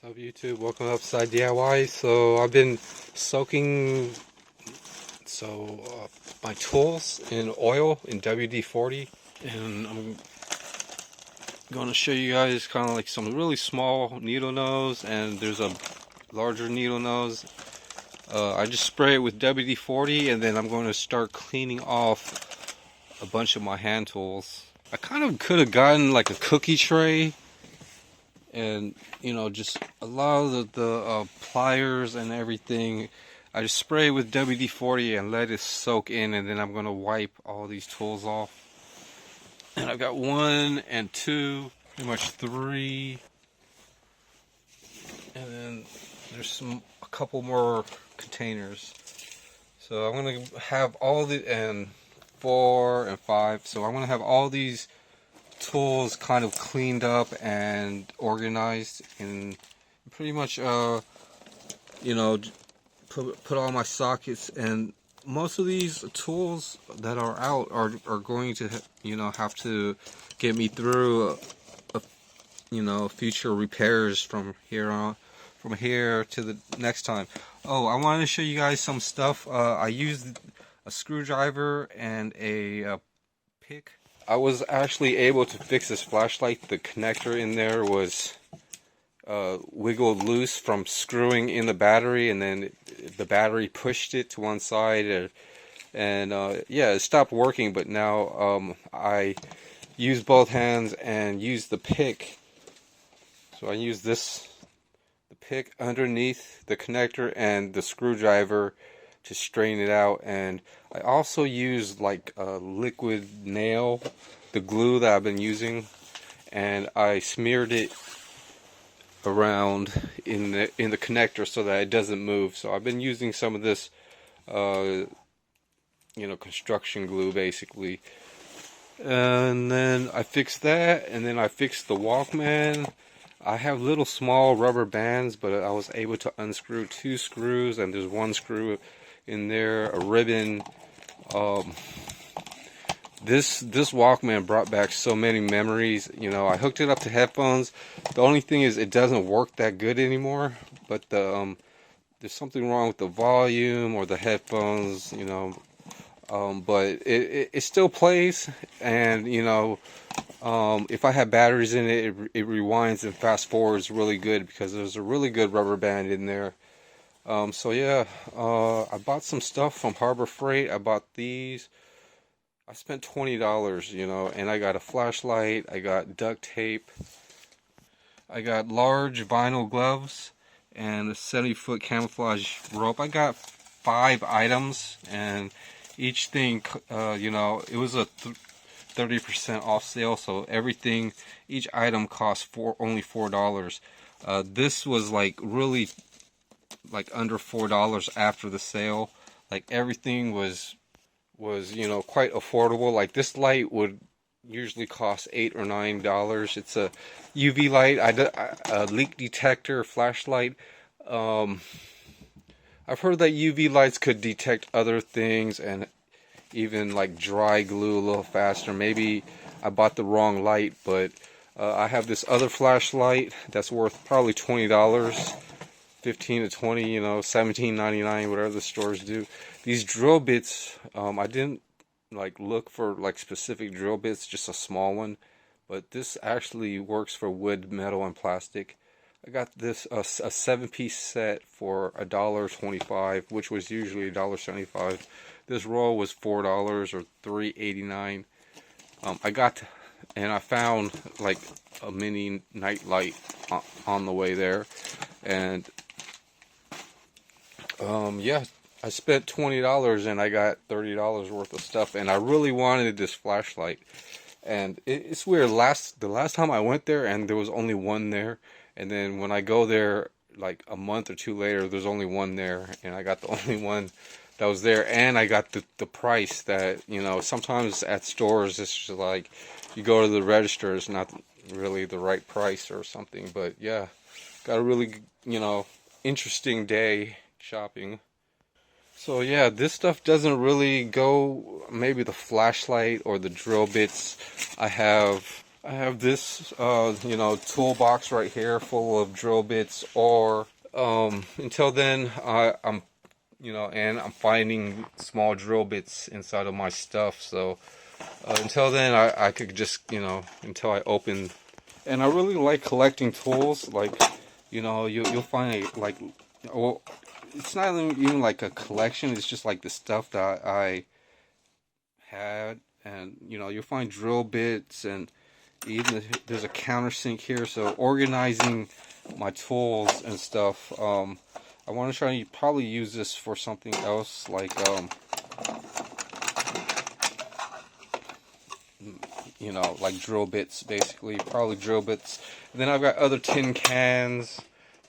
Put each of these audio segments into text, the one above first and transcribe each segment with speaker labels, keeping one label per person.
Speaker 1: What's up, YouTube? Welcome to Upside DIY. So I've been soaking my tools in oil in WD-40, and I'm going to show you guys kind of like some really small needle nose, and there's a larger needle nose. I just spray it with WD-40, and then I'm going to start cleaning off a bunch of my hand tools. I kind of could have gotten like a cookie tray, and just a lot of the pliers and everything. I just spray it with WD-40 and let it soak in, and then I'm going to wipe all these tools off. And I've got 1 and 2, pretty much 3, and then there's a couple more containers. So I'm going to have all the, and 4 and 5, so I'm going to have all these tools kind of cleaned up and organized, and pretty much put all my sockets. And most of these tools that are out are going to have to get me through future repairs from here to the next time. Oh, I wanted to show you guys some stuff. I used a screwdriver and a pick. I was actually able to fix this flashlight. The connector in there was wiggled loose from screwing in the battery, and then the battery pushed it to one side, and yeah, it stopped working. But now I use both hands and use the pick. So I use the pick underneath the connector and the screwdriver to straighten it out. And I also use like a liquid nail, the glue that I've been using, and I smeared it around in the connector so that it doesn't move. So I've been using some of this construction glue basically. And then I fixed that, and then I fixed the Walkman. I have little small rubber bands, but I was able to unscrew 2 screws, and there's 1 screw in there, a ribbon. This Walkman brought back so many memories. I hooked it up to headphones. The only thing is it doesn't work that good anymore, but there's something wrong with the volume or the headphones, but it still plays. And if I have batteries in it, it rewinds and fast forwards really good, because there's a really good rubber band in there. So yeah, I bought some stuff from Harbor Freight. I bought these. I spent $20, and I got a flashlight, I got duct tape, I got large vinyl gloves, and a 70-foot camouflage rope. I got 5 items, and each thing, it was a 30% off sale, so each item cost only $4. This was like really like under $4 after the sale. Like everything was quite affordable. Like this light would usually cost $8 or $9. It's a UV light, a leak detector flashlight. I've heard that UV lights could detect other things and even like dry glue a little faster. Maybe I bought the wrong light, but I have this other flashlight that's worth probably $20. 15 to 20, $17.99, whatever the stores do. These drill bits, I didn't look for specific drill bits, just a small one, but this actually works for wood, metal, and plastic. I got this a 7-piece set for $1.25, which was usually $1.75. This roll was $4 or $3.89. I found like a mini night light on the way there, and yeah, I spent $20 and I got $30 worth of stuff, and I really wanted this flashlight. And it's weird, the last time I went there, and there was only 1 there, and then when I go there like a month or 2 later, there's only 1 there, and I got the only one that was there, and I got the price that, sometimes at stores it's just like you go to the register, it's not really the right price or something. But yeah, got a really interesting day shopping. So yeah, this stuff doesn't really go, maybe the flashlight or the drill bits. I have I have this, you know, toolbox right here full of drill bits, or until then, I'm, you know, and I'm finding small drill bits inside of my stuff. So until then, I could just, you know, until I open. And I really like collecting tools. Like, you know, you'll find like, well, it's not even like a collection. It's just like the stuff that I had, and you know, you'll find drill bits, and even there's a countersink here. So organizing my tools and stuff. I want to try to probably use this for something else, like you know, like drill bits, basically, probably drill bits. And then I've got other tin cans.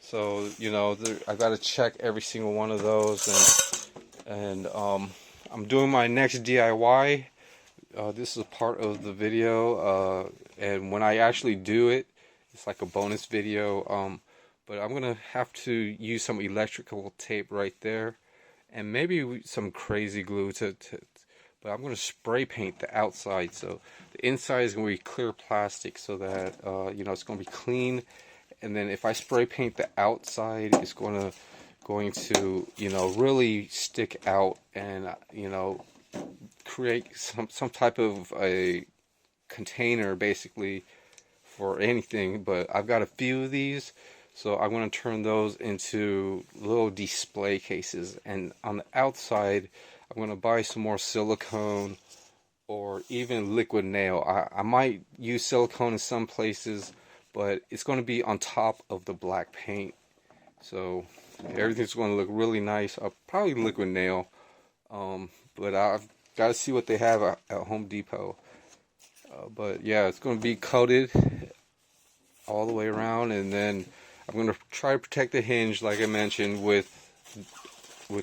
Speaker 1: So you know, I got to check every single one of those, and I'm doing my next DIY. This is a part of the video, and when I actually do it, it's like a bonus video. But I'm gonna have to use some electrical tape right there, and maybe some crazy glue but I'm gonna spray paint the outside, so the inside is gonna be clear plastic, so that you know, it's gonna be clean. And then if I spray paint the outside, it's going to, you know, really stick out, and you know, create some type of a container basically for anything. But I've got a few of these, so I'm going to turn those into little display cases. And on the outside, I'm going to buy some more silicone or even liquid nail. I might use silicone in some places, but it's going to be on top of the black paint, so everything's going to look really nice. I'll probably liquid nail, but I've got to see what they have at Home Depot. But yeah, it's going to be coated all the way around, and then I'm going to try to protect the hinge, like I mentioned, with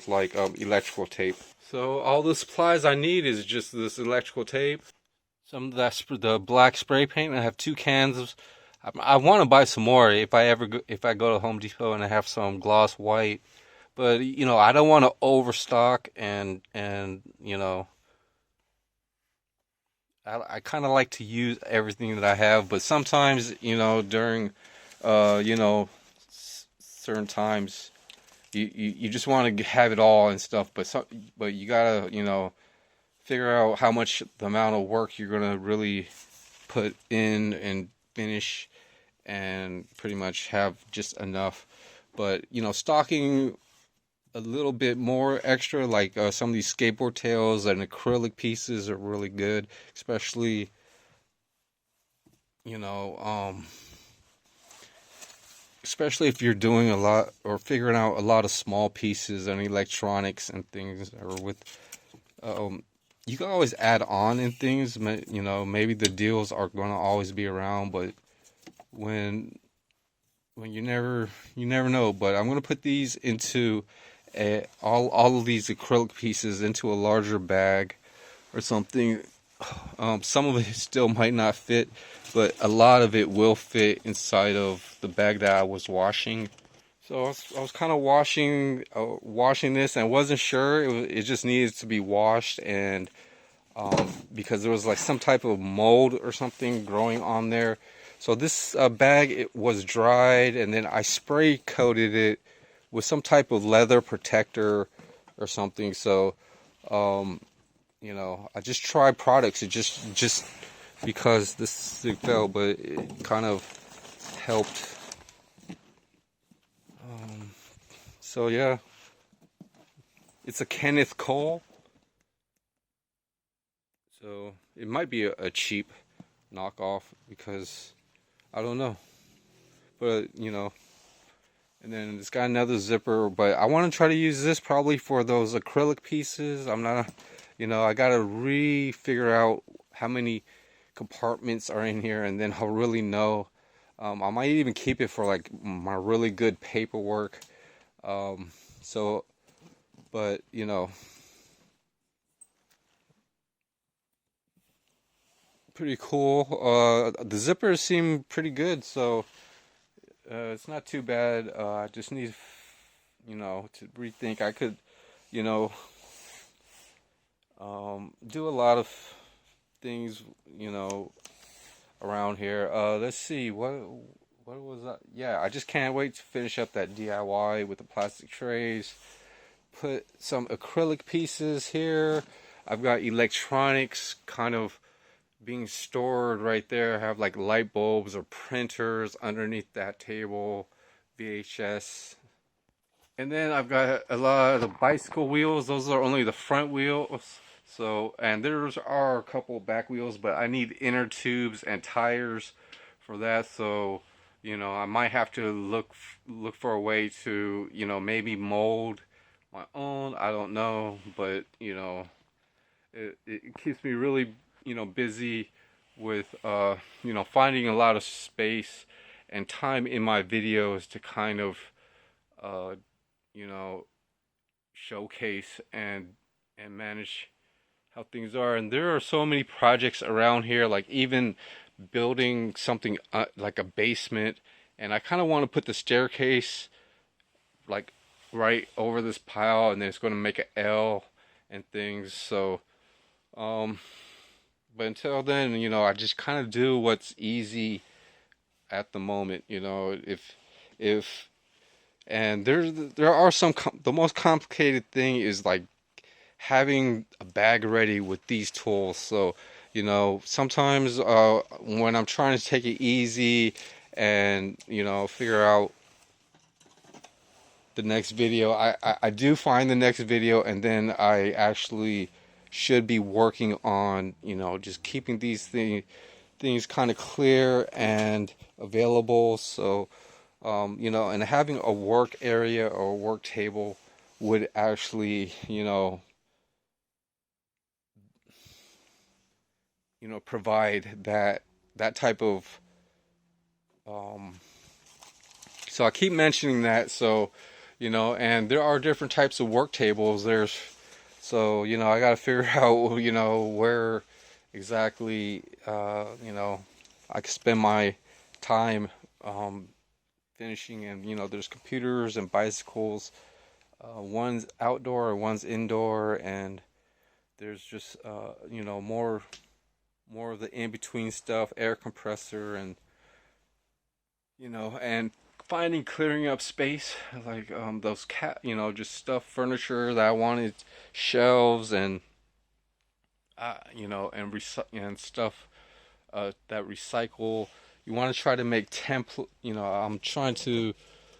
Speaker 1: like electrical tape. So all the supplies I need is just this electrical tape, some of the black spray paint. I have 2 cans of. I want to buy some more if I go to Home Depot and I have some gloss white, but you know, I don't want to overstock, and you know, I kind of like to use everything that I have, but sometimes, you know, during you know, certain times you just want to have it all and stuff, but you gotta, you know, figure out how much the amount of work you're gonna really put in and finish, and pretty much have just enough. But you know, stocking a little bit more extra, like some of these skateboard tails and acrylic pieces are really good, especially, you know, especially if you're doing a lot or figuring out a lot of small pieces and electronics and things, or with you can always add on in things. You know, maybe the deals are going to always be around, but when you never know. But I'm going to put these into all of these acrylic pieces into a larger bag or something. Some of it still might not fit, but a lot of it will fit inside of the bag that I was washing. So I was kind of washing this, and I wasn't sure. It just needed to be washed, and because there was like some type of mold or something growing on there. So this bag, it was dried, and then I spray coated it with some type of leather protector or something. So you know, I just tried products. It just because this thing fell, but it kind of helped. So yeah, it's a Kenneth Cole. So it might be a cheap knockoff, because I don't know. But you know, and then it's got another zipper, but I want to try to use this probably for those acrylic pieces. I'm not, you know, I gotta figure out how many compartments are in here, and then I'll really know. I might even keep it for like my really good paperwork. So, but you know, pretty cool. The zippers seem pretty good, so it's not too bad. I just need, you know, to rethink. I could, you know, do a lot of things, you know, around here. Let's see, what was that? Yeah, I just can't wait to finish up that DIY with the plastic trays. Put some acrylic pieces here. I've got electronics kind of being stored right there. I have like light bulbs or printers underneath that table, VHS. And then I've got a lot of the bicycle wheels. Those are only the front wheels. So, and there's are a couple back wheels, but I need inner tubes and tires for that. So, I might have to look for a way to, maybe mold my own. I don't know, but it keeps me really, busy with finding a lot of space and time in my videos to kind of uh, you know, showcase and manage how things are. And there are so many projects around here, like even building something like a basement. And I kind of want to put the staircase like right over this pile, and then it's going to make an L and things. So, but until then, I just kind of do what's easy at the moment. If and there are some the most complicated thing is like having a bag ready with these tools. So, sometimes when I'm trying to take it easy and, figure out the next video, I do find the next video, and then I actually should be working on, just keeping these things kind of clear and available. So, and having a work area or a work table would actually, provide that type of. So I keep mentioning that. So, and there are different types of work tables. So I got to figure out, where exactly, I can spend my time finishing. And there's computers and bicycles. One's outdoor, one's indoor, and there's just more of the in-between stuff, air compressor, and and finding clearing up space like those just stuff, furniture that I wanted, shelves, and and stuff that recycle. You want to try to make template. I'm trying to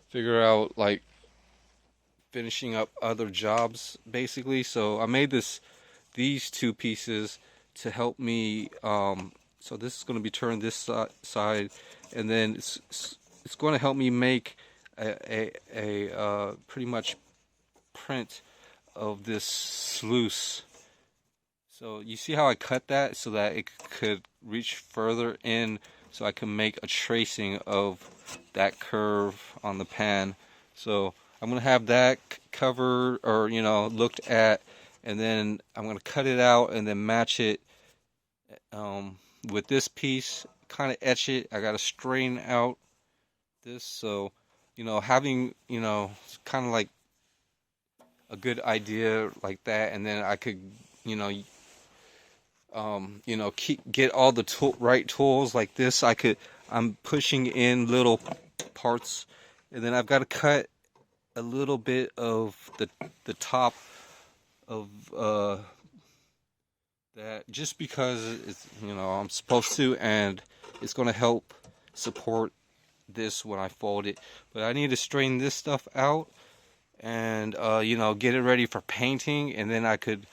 Speaker 1: figure out like finishing up other jobs basically. So I made these two pieces to help me. So this is going to be turned this side, and then it's going to help me make a pretty much print of this sluice. So you see how I cut that so that it could reach further in, so I can make a tracing of that curve on the pan. So I'm going to have that covered or looked at, and then I'm going to cut it out and then match it with this piece, kind of etch it. I got to strain out this, so having kind of like a good idea like that, and then I could get all the right tools like this. I'm pushing in little parts, and then I've got to cut a little bit of the top of that, just because it's I'm supposed to, and it's going to help support this when I fold it. But I need to straighten this stuff out and get it ready for painting, and then I could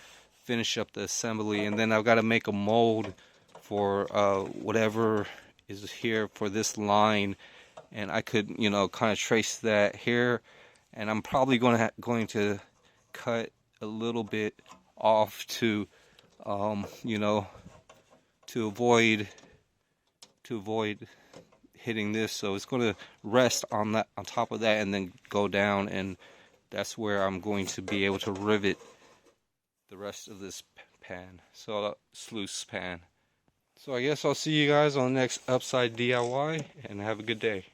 Speaker 1: finish up the assembly. And then I've got to make a mold for whatever is here for this line, and I could kind of trace that here, and I'm probably going to cut a little bit off to to avoid hitting this. So it's going to rest on top of that, and then go down, and that's where I'm going to be able to rivet the rest of this pan, so sluice pan. So I guess I'll see you guys on the next Upside DIY, and have a good day.